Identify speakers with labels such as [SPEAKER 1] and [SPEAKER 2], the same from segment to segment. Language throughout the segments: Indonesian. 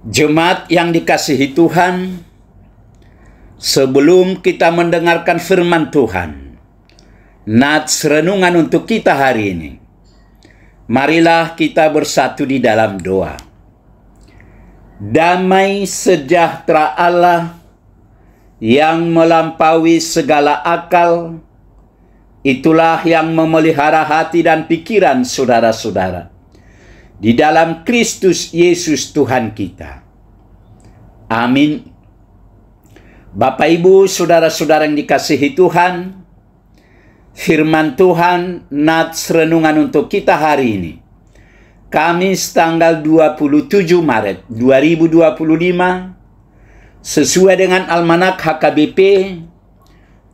[SPEAKER 1] Jemaat yang dikasihi Tuhan, sebelum kita mendengarkan firman Tuhan, nats renungan untuk kita hari ini, marilah kita bersatu di dalam doa. Damai sejahtera Allah yang melampaui segala akal, itulah yang memelihara hati dan pikiran saudara-saudara di dalam Kristus Yesus Tuhan kita. Amin. Bapak Ibu, saudara-saudara yang dikasihi Tuhan, firman Tuhan nats renungan untuk kita hari ini, Kamis tanggal 27 Maret 2025, sesuai dengan Almanak HKBP,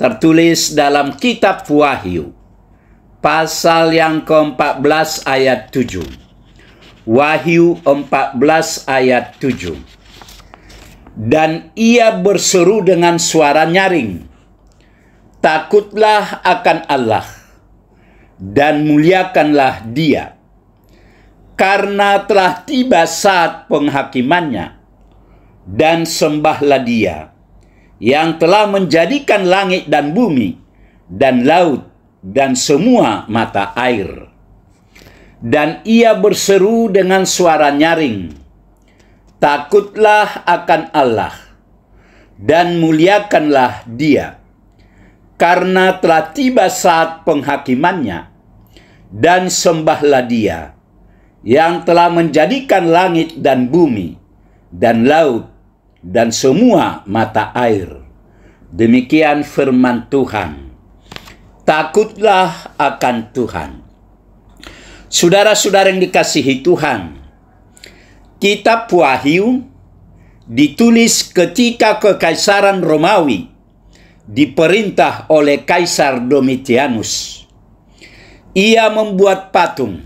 [SPEAKER 1] tertulis dalam kitab Wahyu, pasal yang ke-14 ayat 7. Wahyu 14 ayat 7. Dan ia berseru dengan suara nyaring, takutlah akan Allah dan muliakanlah Dia, karena telah tiba saat penghakimannya, dan sembahlah Dia yang telah menjadikan langit dan bumi dan laut dan semua mata air. Dan ia berseru dengan suara nyaring, takutlah akan Allah dan muliakanlah Dia, karena telah tiba saat penghakimannya, dan sembahlah Dia yang telah menjadikan langit dan bumi dan laut dan semua mata air. Demikian firman Tuhan. Takutlah akan Tuhan. Saudara-saudara yang dikasihi Tuhan, kitab Wahyu ditulis ketika Kekaisaran Romawi diperintah oleh Kaisar Domitianus. Ia membuat patung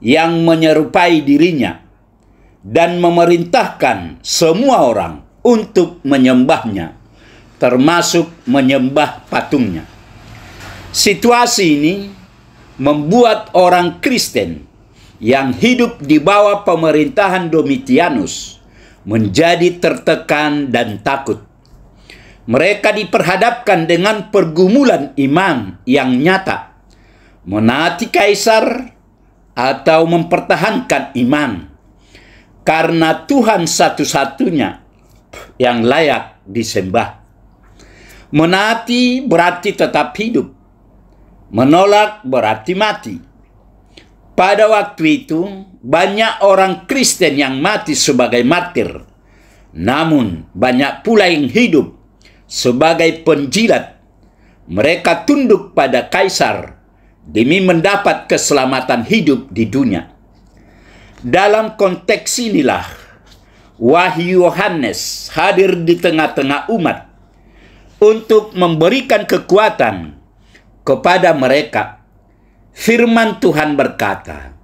[SPEAKER 1] yang menyerupai dirinya dan memerintahkan semua orang untuk menyembahnya, termasuk menyembah patungnya. Situasi ini membuat orang Kristen yang hidup di bawah pemerintahan Domitianus menjadi tertekan dan takut. Mereka diperhadapkan dengan pergumulan iman yang nyata, menaati kaisar atau mempertahankan iman, karena Tuhan satu-satunya yang layak disembah. Menaati berarti tetap hidup, menolak berarti mati. Pada waktu itu, banyak orang Kristen yang mati sebagai martir. Namun, banyak pula yang hidup sebagai penjilat. Mereka tunduk pada kaisar demi mendapat keselamatan hidup di dunia. Dalam konteks inilah, Wahyu Yohanes hadir di tengah-tengah umat untuk memberikan kekuatan kepada mereka. Firman Tuhan berkata,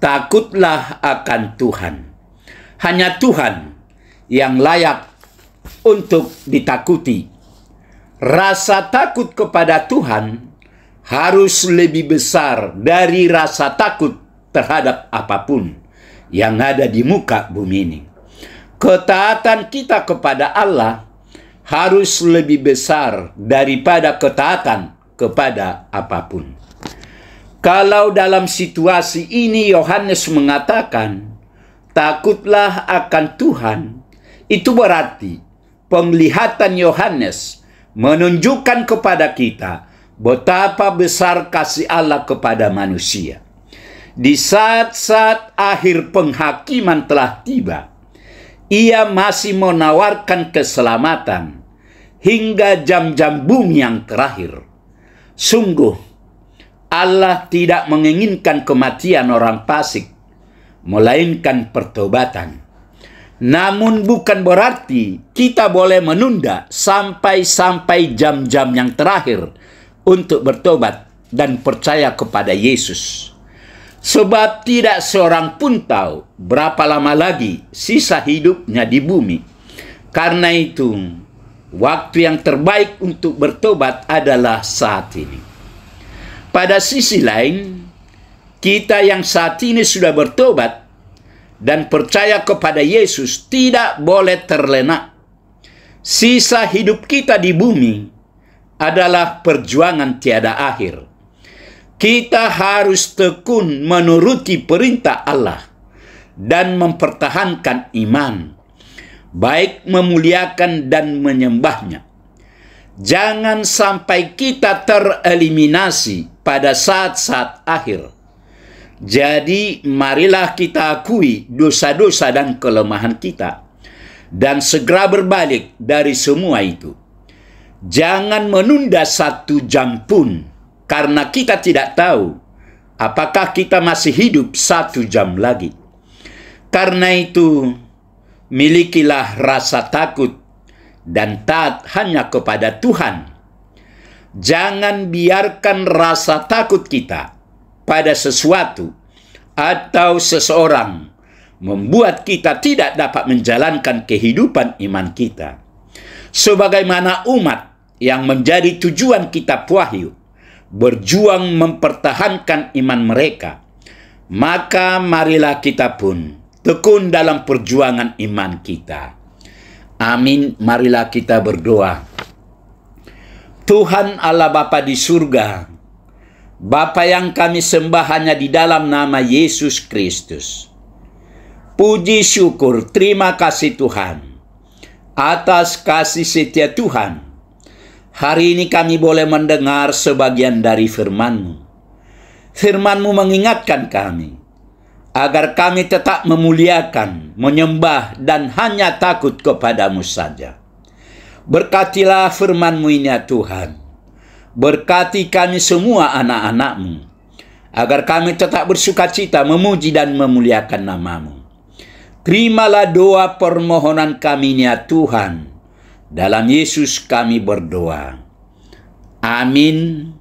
[SPEAKER 1] takutlah akan Tuhan. Hanya Tuhan yang layak untuk ditakuti. Rasa takut kepada Tuhan harus lebih besar dari rasa takut terhadap apapun yang ada di muka bumi ini. Ketaatan kita kepada Allah harus lebih besar daripada ketaatan kepada apapun. Kalau dalam situasi ini Yohanes mengatakan, takutlah akan Tuhan, itu berarti penglihatan Yohanes menunjukkan kepada kita betapa besar kasih Allah kepada manusia. Di saat-saat akhir penghakiman telah tiba, Ia masih menawarkan keselamatan hingga jam-jam bumi yang terakhir. Sungguh, Allah tidak menginginkan kematian orang fasik, melainkan pertobatan. Namun bukan berarti kita boleh menunda sampai jam-jam yang terakhir untuk bertobat dan percaya kepada Yesus. Sebab tidak seorang pun tahu berapa lama lagi sisa hidupnya di bumi. Karena itu, waktu yang terbaik untuk bertobat adalah saat ini. Pada sisi lain, kita yang saat ini sudah bertobat dan percaya kepada Yesus tidak boleh terlena. Sisa hidup kita di bumi adalah perjuangan tiada akhir. Kita harus tekun menuruti perintah Allah dan mempertahankan iman, baik memuliakan dan menyembahnya. Jangan sampai kita tereliminasi pada saat-saat akhir. Jadi marilah kita akui dosa-dosa dan kelemahan kita dan segera berbalik dari semua itu. Jangan menunda 1 jam pun, karena kita tidak tahu apakah kita masih hidup 1 jam lagi. Karena itu, milikilah rasa takut dan taat hanya kepada Tuhan. Jangan biarkan rasa takut kita pada sesuatu atau seseorang membuat kita tidak dapat menjalankan kehidupan iman kita. Sebagaimana umat yang menjadi tujuan kitab Wahyu berjuang mempertahankan iman mereka, maka marilah kita pun tekun dalam perjuangan iman kita. Amin. Marilah kita berdoa. Tuhan Allah Bapa di surga, Bapa yang kami sembah hanya di dalam nama Yesus Kristus. Puji syukur, terima kasih Tuhan atas kasih setia Tuhan. Hari ini kami boleh mendengar sebagian dari firman-Mu. Firman-Mu mengingatkan kami agar kami tetap memuliakan, menyembah, dan hanya takut kepada-Mu saja. Berkatilah firman-Mu ini ya Tuhan. Berkati kami semua anak-anak-Mu, agar kami tetap bersukacita memuji dan memuliakan nama-Mu. Terimalah doa permohonan kami ini ya Tuhan. Dalam Yesus kami berdoa. Amin.